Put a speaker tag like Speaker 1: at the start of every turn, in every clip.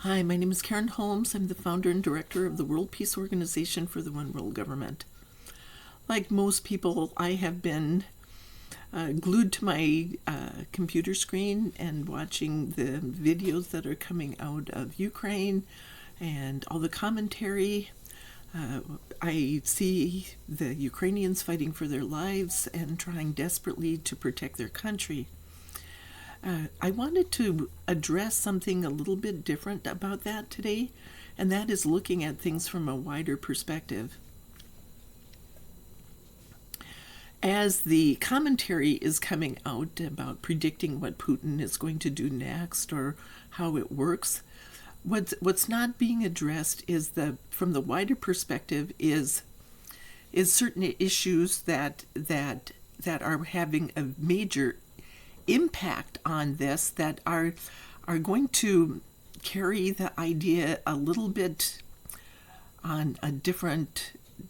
Speaker 1: Hi, my name is Karen Holmes. I'm the founder and director of the World Peace Organization for the One World Government. Like most people, I have been glued to my computer screen and watching the videos that are coming out of Ukraine and all the commentary. I see the Ukrainians fighting for their lives and trying desperately to protect their country. I wanted to address something a little bit different about that today, and that is looking at things from a wider perspective. As the commentary is coming out about predicting what Putin is going to do next or how it works, what's not being addressed is from the wider perspective is certain issues that are having a major impact on this, that are going to carry the idea a little bit on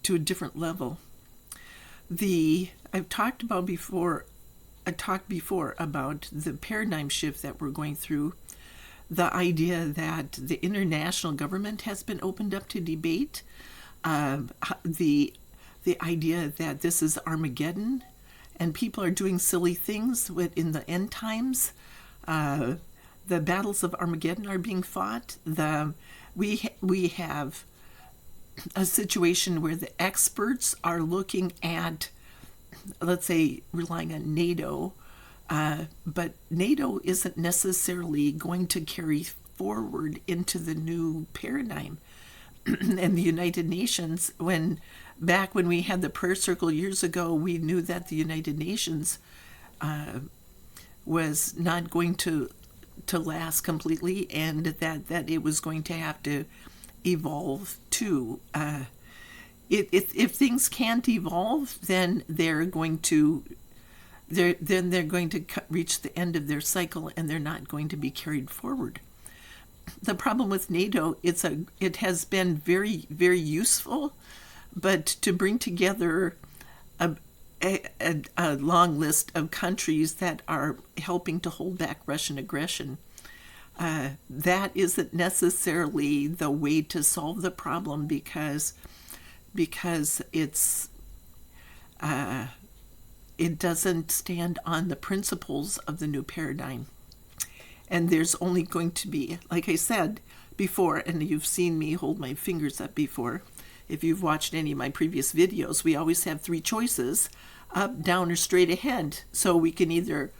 Speaker 1: to a different level. I talked before about the paradigm shift that we're going through, the idea that the international government has been opened up to debate, the idea that this is Armageddon and people are doing silly things in the end times. The battles of Armageddon are being fought. We have a situation where the experts are looking at, let's say, relying on NATO, but NATO isn't necessarily going to carry forward into the new paradigm. And the United Nations, back when we had the prayer circle years ago, we knew that the United Nations was not going to last completely, and that it was going to have to evolve too. If things can't evolve, then they're going to reach the end of their cycle, and they're not going to be carried forward. The problem with NATO, it has been very, very useful, but to bring together a long list of countries that are helping to hold back Russian aggression, that isn't necessarily the way to solve the problem, because it doesn't stand on the principles of the new paradigm. And there's only going to be, like I said before, and you've seen me hold my fingers up before, if you've watched any of my previous videos, we always have three choices: up, down, or straight ahead. So we can either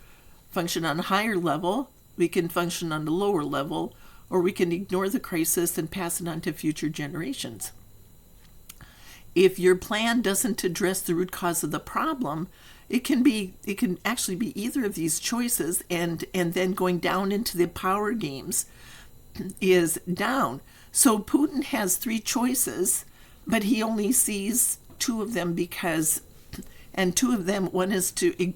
Speaker 1: function on a higher level, we can function on a lower level, or we can ignore the crisis and pass it on to future generations. If your plan doesn't address the root cause of the problem, it can actually be either of these choices, and then going down into the power games is down. So Putin has three choices, but he only sees two of them, one is to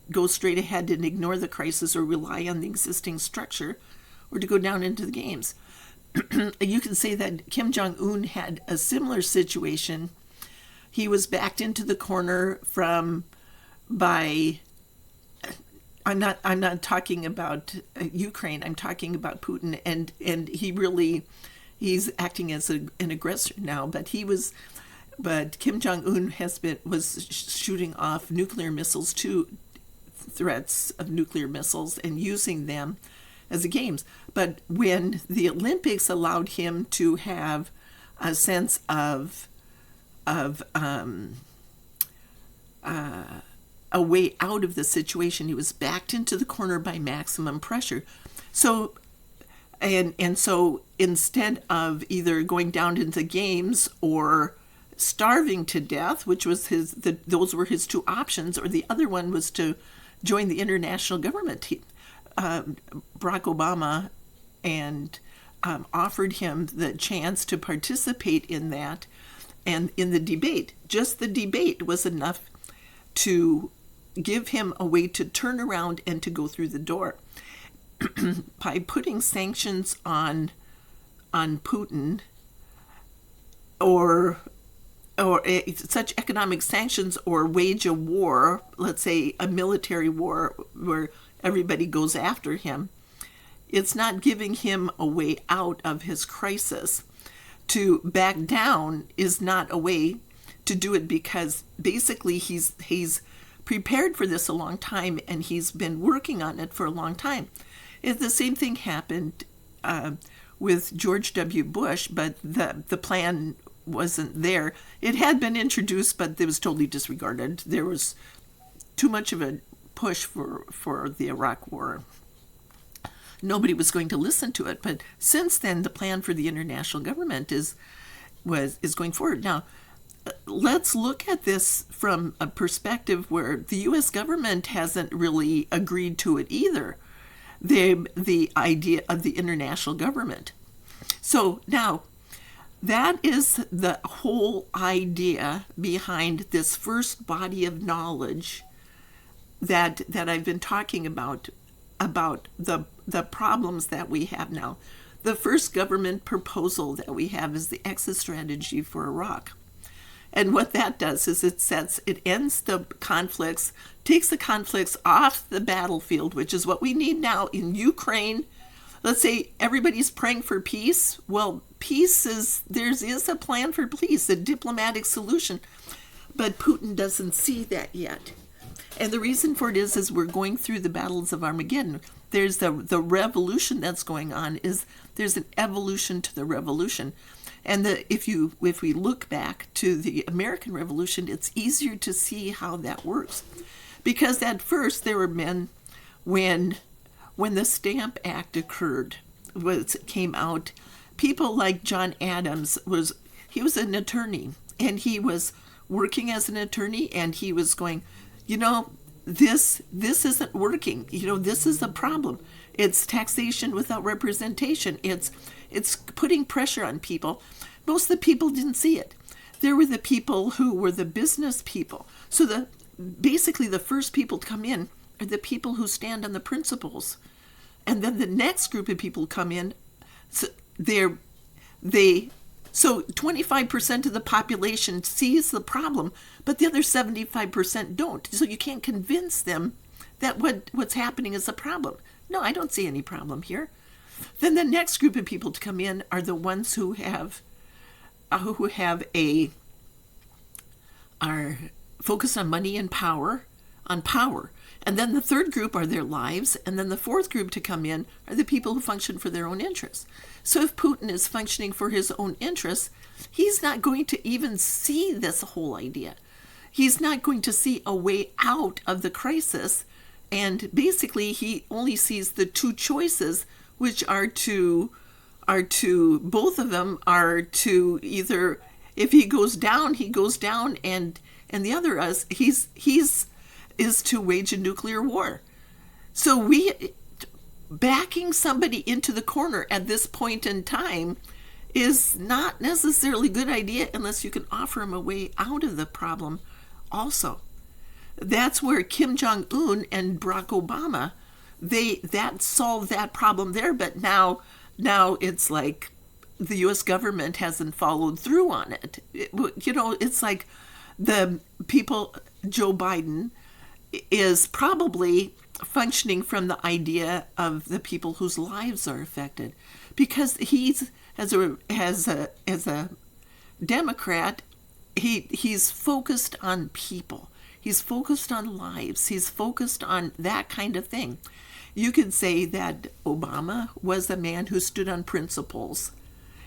Speaker 1: go straight ahead and ignore the crisis or rely on the existing structure, or to go down into the games. You can say that Kim Jong-un had a similar situation. He was backed into the corner I'm not talking about Ukraine. I'm talking about Putin, and he's acting as an aggressor now. But Kim Jong-un was shooting off nuclear missiles, threats of nuclear missiles, and using them as a games. But when the Olympics allowed him to have a sense of a way out of the situation, he was backed into the corner by maximum pressure. So instead of either going down into games or starving to death, which was those were his two options, or the other one was to join the international government. Barack Obama offered him the chance to participate in that, and in the debate. Just the debate was enough to give him a way to turn around and to go through the door. By putting sanctions on Putin, or such economic sanctions, or wage a war, let's say a military war where everybody goes after him, It's not giving him a way out of his crisis. To back down is not a way to do it, because basically he's prepared for this a long time, and he's been working on it for a long time. The same thing happened with George W. Bush, but the plan wasn't there. It had been introduced, but it was totally disregarded. There was too much of a push for the Iraq War. Nobody was going to listen to it. But since then, the plan for the international government is going forward. Now, let's look at this from a perspective where the U.S. government hasn't really agreed to it either. The idea of the international government. So now, that is the whole idea behind this first body of knowledge that I've been talking about the problems that we have now. The first government proposal that we have is the exit strategy for Iraq. And what that does is it ends the conflicts, takes the conflicts off the battlefield, which is what we need now in Ukraine. Let's say everybody's praying for peace. Well, there is a plan for peace, a diplomatic solution, but Putin doesn't see that yet. And the reason for it is we're going through the battles of Armageddon. There's the revolution that's going on. There's an evolution to the revolution. And if we look back to the American Revolution, it's easier to see how that works. Because at first there were men, when the Stamp Act occurred, came out, people like John Adams he was an attorney, and he was working as an attorney, and he was going, this isn't working. This is a problem. It's taxation without representation. It's putting pressure on people. Most of the people didn't see it. There were the people who were the business people. So basically the first people to come in are the people who stand on the principles. And then the next group of people come in. So 25% of the population sees the problem, but the other 75% don't. So you can't convince them that what's happening is a problem. No, I don't see any problem here. Then the next group of people to come in are the ones who are focused on money and power. And then the third group are their lives, and then the fourth group to come in are the people who function for their own interests. So if Putin is functioning for his own interests, he's not going to even see this whole idea. He's not going to see a way out of the crisis, and basically he only sees the two choices, which are to both of them are to either, if he goes down, and the other is to wage a nuclear war. So backing somebody into the corner at this point in time is not necessarily a good idea unless you can offer him a way out of the problem also. That's where Kim Jong-un and Barack Obama, that solved that problem there, but now it's like the U.S. government hasn't followed through on it. It's like the people, Joe Biden is probably functioning from the idea of the people whose lives are affected, because he's as a Democrat, he's focused on people, he's focused on lives, he's focused on that kind of thing. You could say that Obama was a man who stood on principles,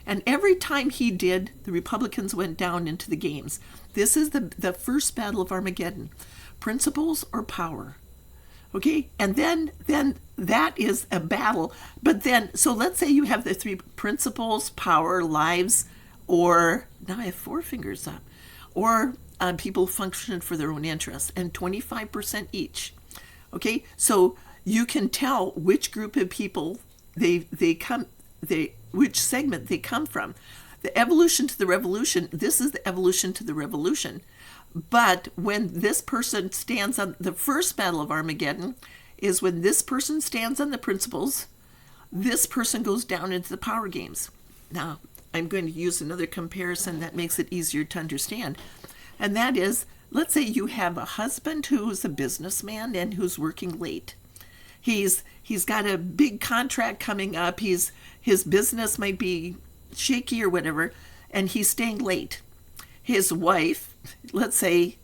Speaker 1: and every time he did, the Republicans went down into the games. This is the first battle of Armageddon. Principles or power. Okay? And then that is a battle. But then, so let's say you have the three principles: power, lives, or, now I have four fingers up, or people function for their own interests, and 25% each. Okay? So you can tell which group of people which segment they come from. The evolution to the revolution, this is the evolution to the revolution. But when this person stands on the first battle of Armageddon, is when this person stands on the principles, this person goes down into the power games. Now, I'm going to use another comparison that makes it easier to understand. And that is, let's say you have a husband who's a businessman and who's working late. He's got a big contract coming up. His business might be shaky or whatever, and he's staying late. His wife, let's say,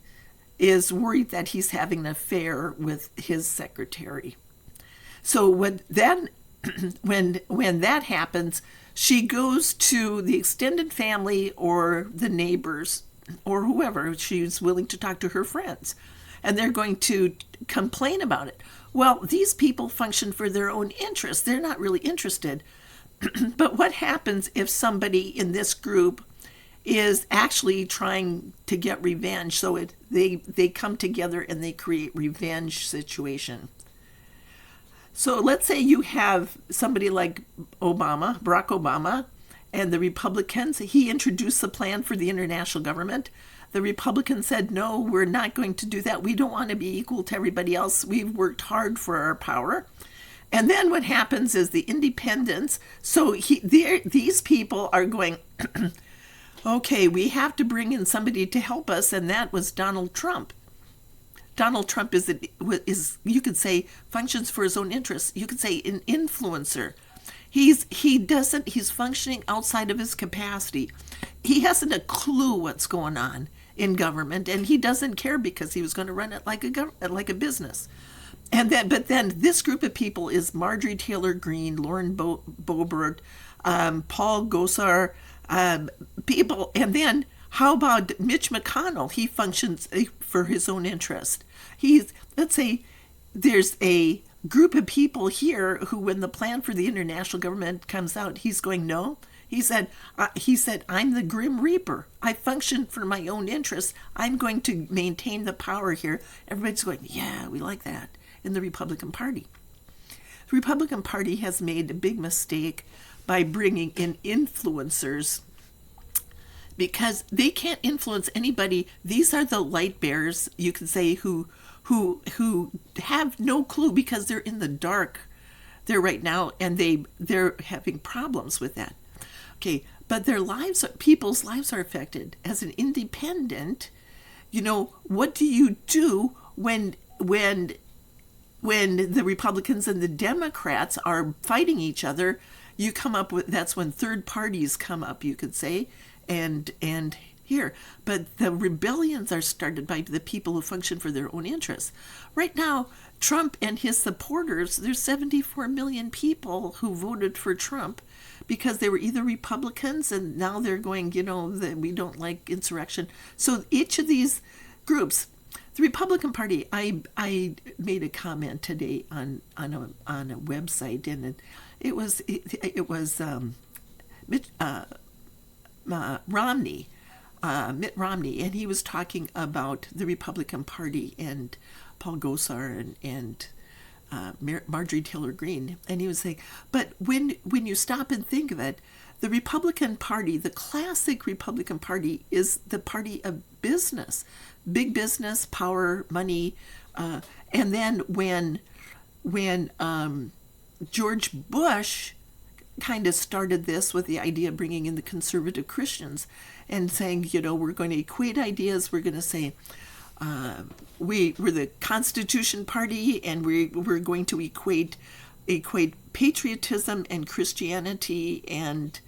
Speaker 1: is worried that he's having an affair with his secretary. So when that happens, she goes to the extended family or the neighbors or whoever she's willing to talk to, her friends, and they're going to complain about it. Well, these people function for their own interests. They're not really interested. But what happens if somebody in this group is actually trying to get revenge? So they come together and they create revenge situation. So let's say you have somebody like Barack Obama, and the Republicans. He introduced the plan for the international government. The Republicans said, no, we're not going to do that. We don't want to be equal to everybody else. We've worked hard for our power. And then what happens is the independents. So these people are going, okay, we have to bring in somebody to help us, and that was Donald Trump. Donald Trump is you could say, functions for his own interests. You could say an influencer. He's functioning outside of his capacity. He hasn't a clue what's going on in government, and he doesn't care because he was going to run it like a business. But then this group of people is Marjorie Taylor Greene, Lauren Boebert, Paul Gosar, people, and then how about Mitch McConnell? He functions for his own interest. Let's say there's a group of people here who, when the plan for the international government comes out, he's going, no. He said, I'm the Grim Reaper. I function for my own interests. I'm going to maintain the power here. Everybody's going, yeah, we like that, in the Republican Party. The Republican Party has made a big mistake by bringing in influencers, because they can't influence anybody. These are the light bearers, you could say, who have no clue because they're in the dark there right now, and they're having problems with that. Okay, but people's lives are affected. As an independent, what do you do when the Republicans and the Democrats are fighting each other? You come up with, that's when third parties come up, you could say, and here. But the rebellions are started by the people who function for their own interests. Right now, Trump and his supporters, there's 74 million people who voted for Trump because they were either Republicans, and now they're going, that we don't like insurrection. So each of these groups, the Republican Party, I made a comment today on a website, and it was Mitt Romney, and he was talking about the Republican Party and Paul Gosar and Marjorie Taylor Greene, and he was saying, but when you stop and think of it, the Republican Party, the classic Republican Party, is the party of business, big business, power, money, and then when George Bush kind of started this with the idea of bringing in the conservative Christians and saying, we're going to equate ideas. We're going to say we're the Constitution Party, and we're going to equate patriotism and Christianity and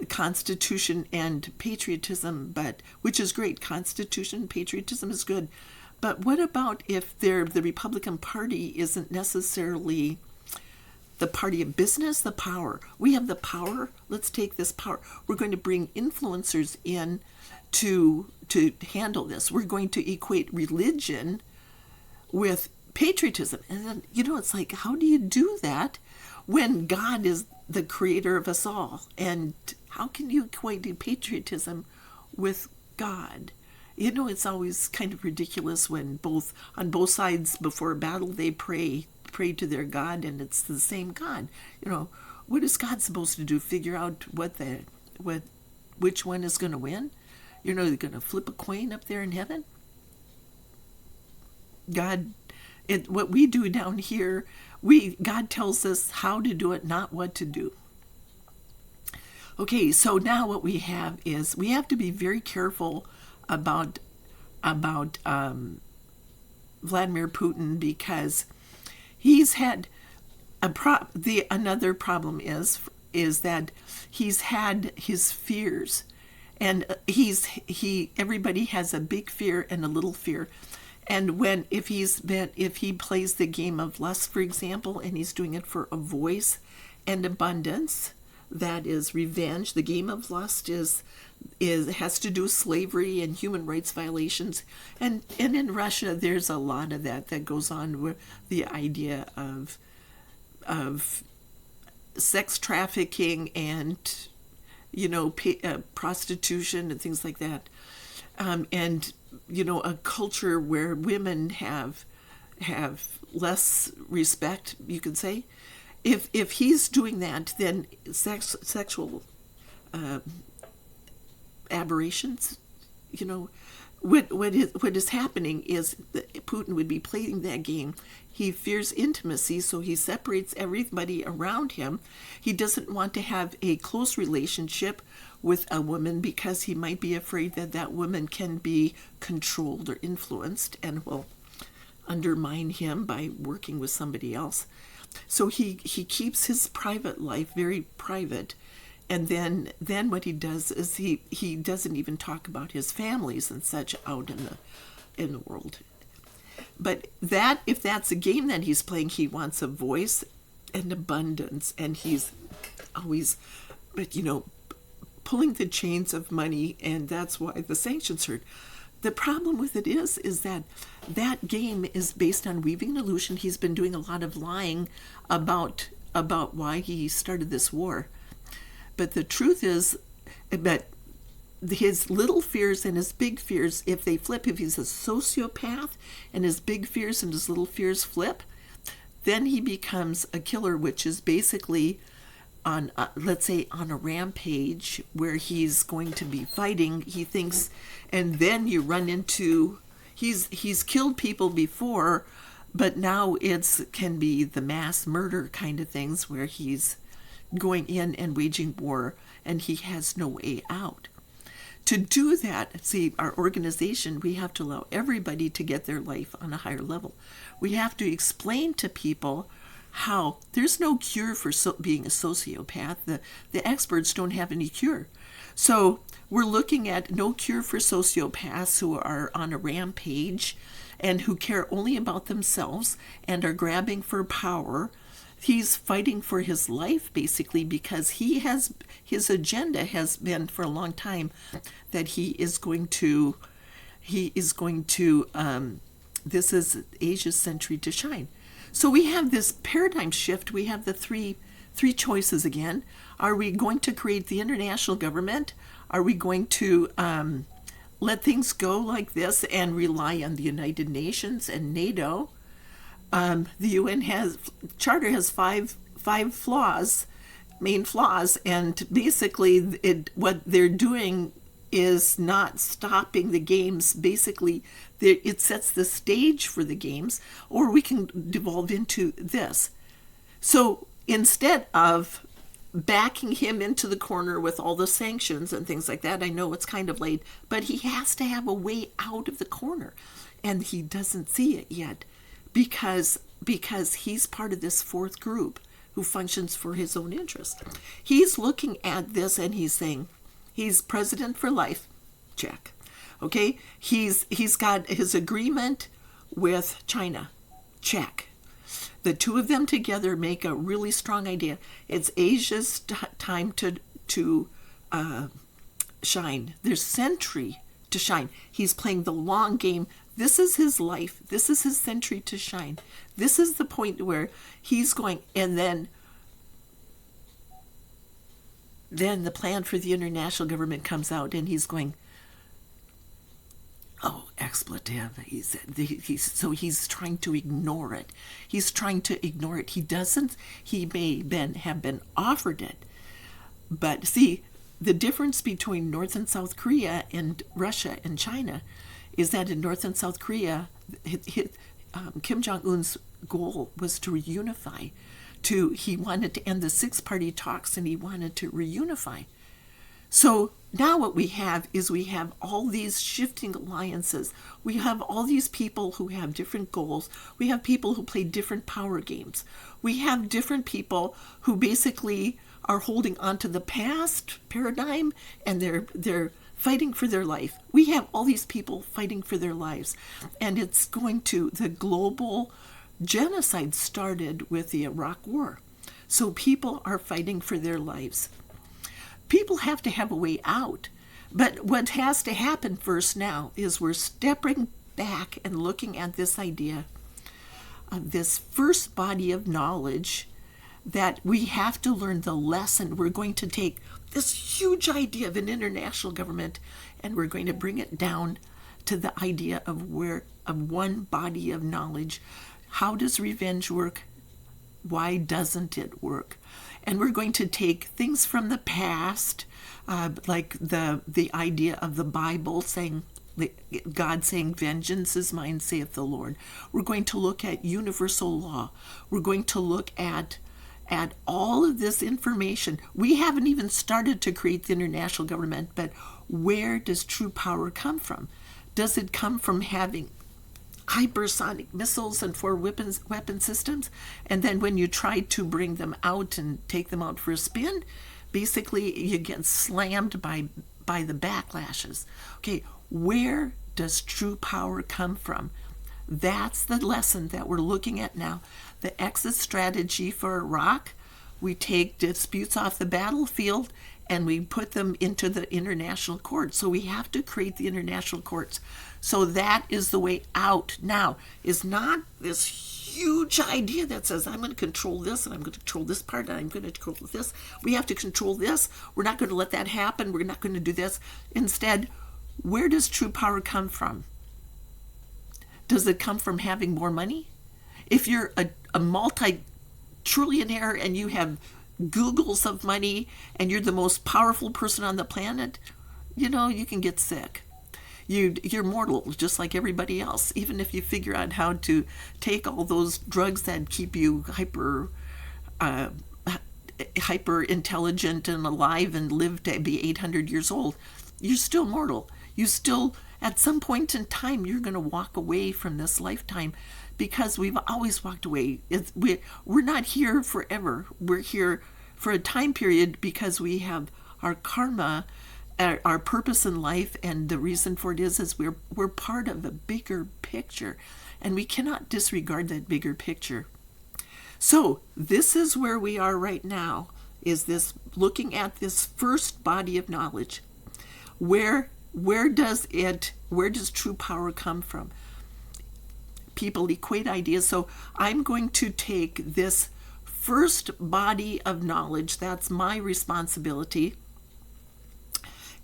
Speaker 1: Constitution and patriotism, but which is great. Constitution, patriotism is good. But what about if the Republican Party isn't necessarily the party of business, the power? We have the power. Let's take this power. We're going to bring influencers in to handle this. We're going to equate religion with patriotism. And then, it's like, how do you do that when God is the creator of us all? And how can you equate patriotism with God? It's always kind of ridiculous when on both sides before a battle they pray to their God, and it's the same God. What is God supposed to do? Figure out which one is going to win? They're going to flip a coin up there in heaven? What we do down here, God tells us how to do it, not what to do. Okay, so now what we have is we have to be very careful about Vladimir Putin, because he's had Another problem is that he's had his fears, and everybody has a big fear and a little fear. And if he plays the game of lust, for example, and he's doing it for a voice and abundance, that is revenge. The game of lust has to do with slavery and human rights violations, and in Russia there's a lot of that goes on with the idea of sex trafficking and prostitution and things like that, and a culture where women have less respect, you could say. If he's doing that, then sexual aberrations, what is happening is that Putin would be playing that game. He fears intimacy, so he separates everybody around him. He doesn't want to have a close relationship with a woman because he might be afraid that woman can be controlled or influenced and will undermine him by working with somebody else. So he keeps his private life very private, and then what he does is he doesn't even talk about his families and such out in the world. But if that's a game that he's playing, he wants a voice and abundance, and he's always, pulling the chains of money, and that's why the sanctions hurt. The problem with it is that game is based on weaving an illusion. He's been doing a lot of lying about why he started this war. But the truth is that his little fears and his big fears, if they flip, if he's a sociopath and his big fears and his little fears flip, then he becomes a killer, which is basically let's say on a rampage where he's going to be fighting, he thinks, and then you run into, he's killed people before, but now can be the mass murder kind of things where he's going in and waging war and he has no way out. To do that, see, our organization, we have to allow everybody to get their life on a higher level. We have to explain to people how there's no cure for being a sociopath. The experts don't have any cure. So we're looking at no cure for sociopaths who are on a rampage and who care only about themselves and are grabbing for power. He's fighting for his life, basically, because his agenda has been for a long time that he is going to this is Asia's century to shine. So we have this paradigm shift. We have the three choices again. Are we going to create the international government? Are we going to let things go like this and rely on the United Nations and NATO? The UN charter has five flaws, main flaws, and basically what they're doing is not stopping the games. Basically, it sets the stage for the games, or we can devolve into this. So instead of backing him into the corner with all the sanctions and things like that, I know it's kind of late, but he has to have a way out of the corner, and he doesn't see it yet because he's part of this fourth group who functions for his own interest. He's looking at this and he's saying, he's president for life, check. Okay, he's got his agreement with China, check. The two of them together make a really strong idea. It's Asia's time to shine. Their century to shine. He's playing the long game. This is his life. This is his century to shine. This is the point where he's going, and then the plan for the international government comes out, and he's going, oh, expletive. He's trying to ignore it. He's trying to ignore it. He may have been offered it. But see, the difference between North and South Korea and Russia and China is that in North and South Korea, Kim Jong-un's goal was to reunify. He wanted to end the six-party talks, and he wanted to reunify. So now what we have is we have all these shifting alliances. We have all these people who have different goals. We have people who play different power games. We have different people who basically are holding on to the past paradigm, and they're fighting for their life. We have all these people fighting for their lives. And it's going to, the global genocide started with the Iraq War. So people are fighting for their lives. People have to have a way out. But what has to happen first now is we're stepping back and looking at this idea of this first body of knowledge, that we have to learn the lesson. We're going to take this huge idea of an international government, and we're going to bring it down to the idea of one body of knowledge. How does revenge work? Why doesn't it work? And we're going to take things from the past, like the idea of the Bible saying, God saying, vengeance is mine, saith the Lord. We're going to look at universal law. We're going to look at all of this information. We haven't even started to create the international government, but where does true power come from? Does it come from having hypersonic missiles and four weapon systems? And then when you try to bring them out and take them out for a spin, basically you get slammed by the backlashes. Okay, where does true power come from? That's the lesson that we're looking at now. The exit strategy for Iraq, we take disputes off the battlefield and we put them into the international court. So we have to create the international courts. So that is the way out now, is not this huge idea that says, I'm going to control this and I'm going to control this part and I'm going to control this. We have to control this. We're not going to let that happen. We're not going to do this. Instead, where does true power come from? Does it come from having more money? If you're a multi-trillionaire and you have Googles of money and you're the most powerful person on the planet, you can get sick. You're mortal just like everybody else. Even if you figure out how to take all those drugs that keep you hyper intelligent and alive and live to be 800 years old, you're still mortal. You still, at some point in time, you're going to walk away from this lifetime, because we've always walked away. We're not here forever. We're here for a time period because we have our karma, our purpose in life, and the reason for it is we're part of a bigger picture, and we cannot disregard that bigger picture. So this is where we are right now, is this looking at this first body of knowledge. Where does true power come from? People equate ideas. So I'm going to take this first body of knowledge, that's my responsibility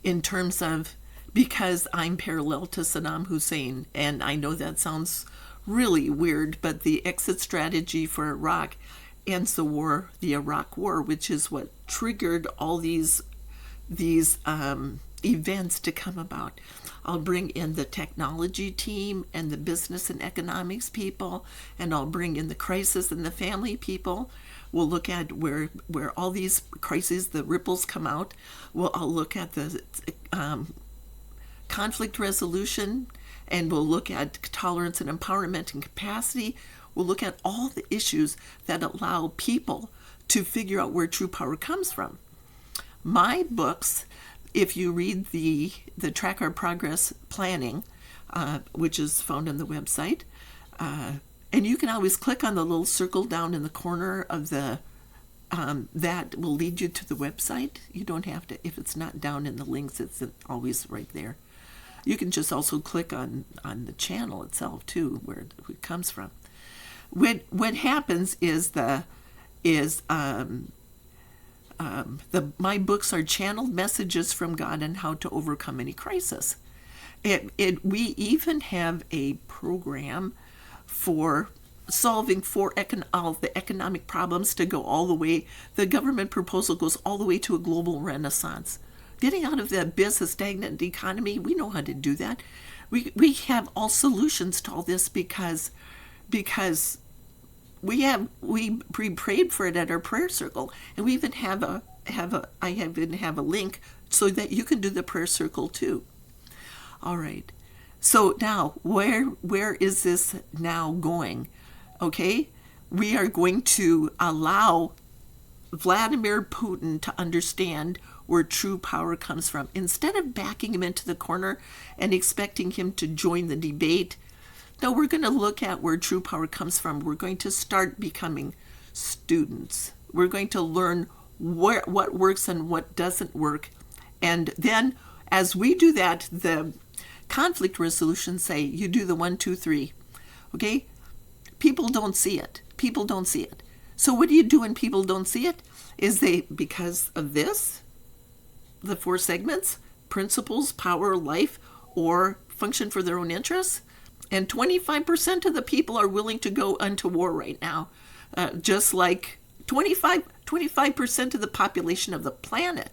Speaker 1: in terms of, because I'm parallel to Saddam Hussein, and I know that sounds really weird, but the exit strategy for Iraq ends the war, the Iraq War, which is what triggered all these events to come about. I'll bring in the technology team and the business and economics people, and I'll bring in the crisis and the family people. We'll look at where all these crises, the ripples come out. I'll look at the conflict resolution, and we'll look at tolerance and empowerment and capacity. We'll look at all the issues that allow people to figure out where true power comes from. My books, if you read the Track Our Progress planning, which is found on the website, and you can always click on the little circle down in the corner of the that will lead you to the website. You don't have to, if it's not down in the links, it's always right there. You can just also click on the channel itself too, where it comes from. What happens is my books are channeled messages from God on how to overcome any crisis. We even have a program for solving all the economic problems to go all the way. The government proposal goes all the way to a global renaissance. Getting out of the abyss of stagnant economy, we know how to do that. We have all solutions to all this because we prayed for it at our prayer circle, and we even have have a link so that you can do the prayer circle too. All right. So now, where is this now going? Okay, we are going to allow Vladimir Putin to understand where true power comes from. Instead of backing him into the corner and expecting him to join the debate, no, we're going to look at where true power comes from. We're going to start becoming students. We're going to learn what works and what doesn't work. And then as we do that, the conflict resolution say you do the 1, 2, 3. Okay? People don't see it. People don't see it. So what do you do when people don't see it? Is because of this, the 4 segments, principles, power, life, or function for their own interests? And 25% of the people are willing to go into war right now. Just like 25% of the population of the planet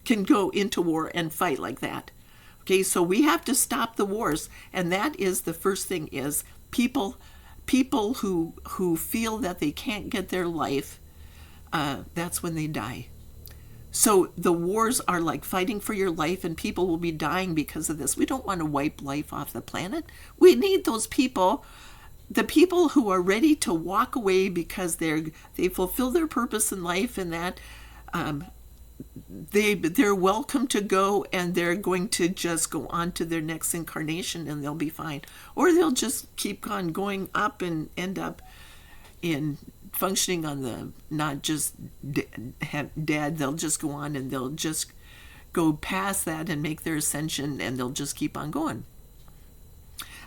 Speaker 1: can go into war and fight like that. Okay, so we have to stop the wars. And that is the first thing is people who feel that they can't get their life, that's when they die. So the wars are like fighting for your life, and people will be dying because of this. We don't want to wipe life off the planet. We need those people, the people who are ready to walk away because they fulfill their purpose in life, and that they're welcome to go, and they're going to just go on to their next incarnation, and they'll be fine. Or they'll just keep on going up and end up in functioning on the not just dead. They'll just go on, and they'll just go past that and make their ascension, and they'll just keep on going.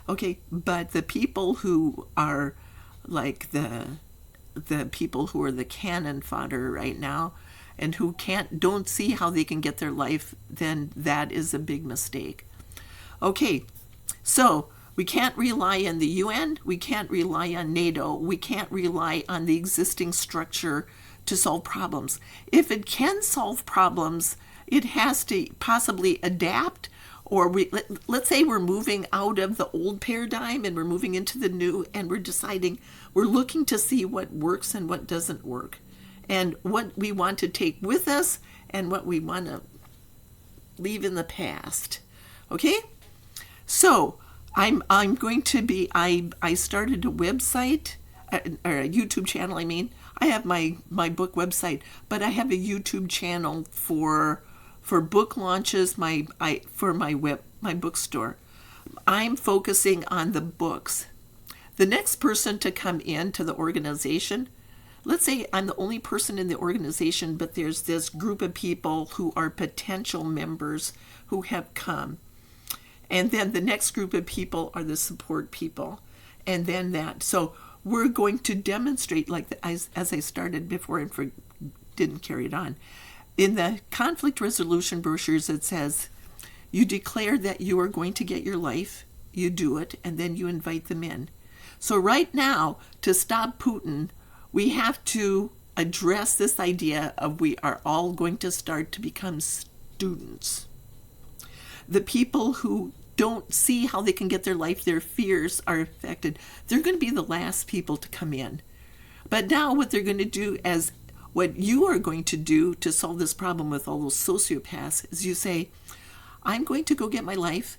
Speaker 1: Okay, but the people who are like the people who are the cannon fodder right now, and who don't see how they can get their life, then that is a big mistake. Okay, so we can't rely on the UN, we can't rely on NATO, we can't rely on the existing structure to solve problems. If it can solve problems, it has to possibly adapt, or let's say we're moving out of the old paradigm and we're moving into the new, and we're looking to see what works and what doesn't work, and what we want to take with us and what we want to leave in the past. Okay? So I'm going to be, I started a website, or a YouTube channel, I mean. I have my book website, but I have a YouTube channel for book launches, my bookstore. I'm focusing on the books. The next person to come into the organization, let's say I'm the only person in the organization, but there's this group of people who are potential members who have come. And then the next group of people are the support people. And then that. So we're going to demonstrate, like as I started before and didn't carry it on. In the conflict resolution brochures, it says, you declare that you are going to get your life, you do it, and then you invite them in. So right now, to stop Putin, we have to address this idea of we are all going to start to become students. The people who don't see how they can get their life, their fears are affected, they're going to be the last people to come in. But now what they're going to do, as what you are going to do to solve this problem with all those sociopaths, is you say, I'm going to go get my life.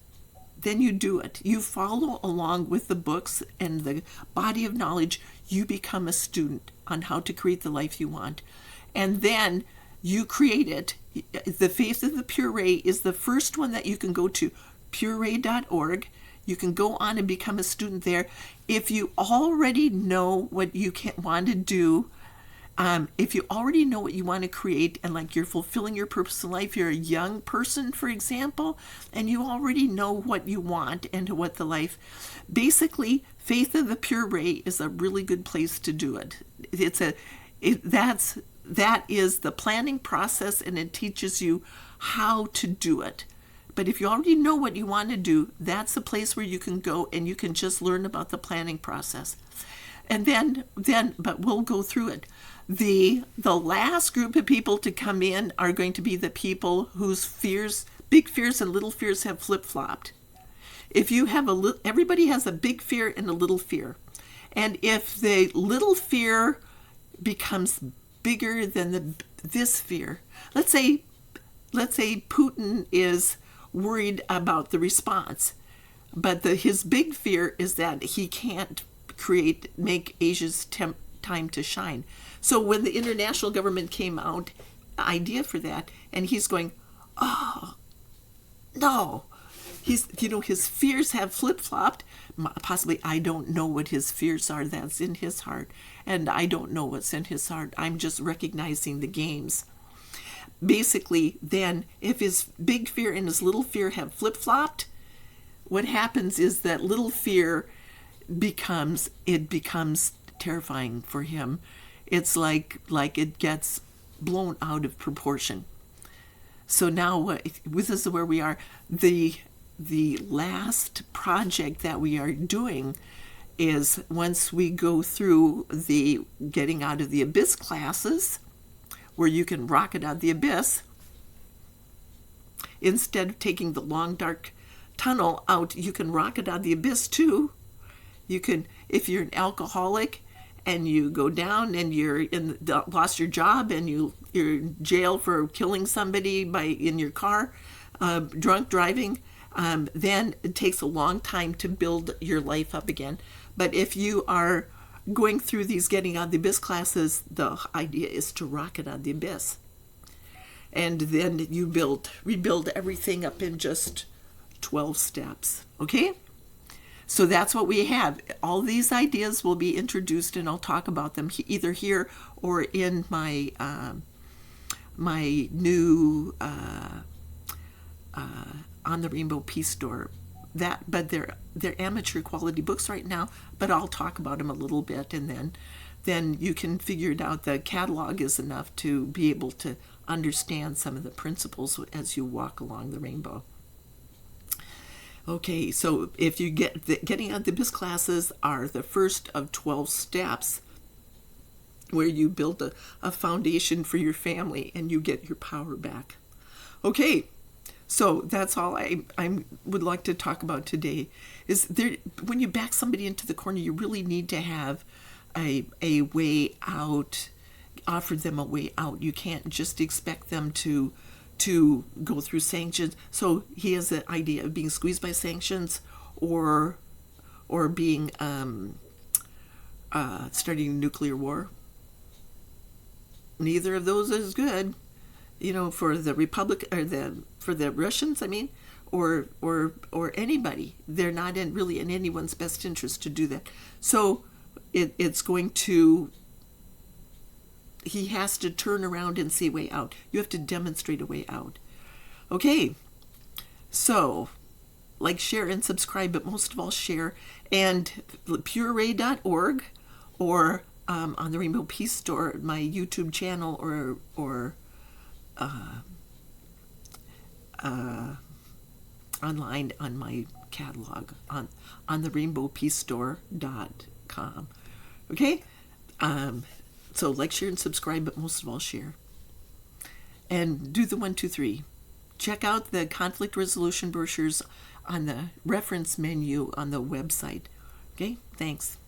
Speaker 1: Then you do it. You follow along with the books and the body of knowledge. You become a student on how to create the life you want. And then you create it. The Faith of the Pure Ray is the first one that you can go to, pureray.org. You can go on and become a student there. If you already know what you want to do, if you already know what you want to create, and like you're fulfilling your purpose in life, you're a young person, for example, and you already know what you want and what the life, basically, Faith of the Pure Ray is a really good place to do it. That is the planning process, and it teaches you how to do it. But if you already know what you want to do, that's the place where you can go and you can just learn about the planning process. And then, but we'll go through it. The last group of people to come in are going to be the people whose fears, big fears and little fears, have flip-flopped. If you have everybody has a big fear and a little fear. And if the little fear becomes bigger than this fear. Let's say Putin is worried about the response, but his big fear is that he can't make Asia's time to shine. So when the international government came out, idea for that, and he's going, oh no, his fears have flip-flopped. Possibly, I don't know what his fears are. That's in his heart, and I don't know what's in his heart. I'm just recognizing the games. Basically, then, if his big fear and his little fear have flip-flopped, what happens is that little fear becomes terrifying for him. It's like it gets blown out of proportion. So now, this is where we are. The last project that we are doing is, once we go through the getting out of the abyss classes, where you can rocket out of the abyss, instead of taking the long dark tunnel out, you can rocket out of the abyss too. You can, if you're an alcoholic and you go down and you're lost your job and you're in jail for killing somebody in your car, drunk driving, then it takes a long time to build your life up again. But if you are going through these getting out of the abyss classes, the idea is to rocket out of the abyss. And then you rebuild everything up in just 12 steps. Okay? So that's what we have. All these ideas will be introduced, and I'll talk about them either here or in my my new On the Rainbow Peace Store. But they're amateur quality books right now, but I'll talk about them a little bit, and then you can figure it out. The catalog is enough to be able to understand some of the principles as you walk along the rainbow. Okay, so if you getting out the abyss classes are the first of 12 steps where you build a foundation for your family and you get your power back. Okay, so that's all I would like to talk about today. When you back somebody into the corner, you really need to have a way out, offer them a way out. You can't just expect them to go through sanctions. So he has the idea of being squeezed by sanctions or being starting a nuclear war. Neither of those is good, for the Republic or for the Russians. I mean, or anybody. They're not really in anyone's best interest to do that. So it's going to. He has to turn around and see a way out. You have to demonstrate a way out. Okay, so like, share, and subscribe, but most of all share. And pureray.org or on the Rainbow Peace Store, my YouTube channel, or online on my catalog on the rainbowpeacestore.com. Okay. So like, share, and subscribe, but most of all share. And do the 1, 2, 3. Check out the conflict resolution brochures on the reference menu on the website. Okay, thanks.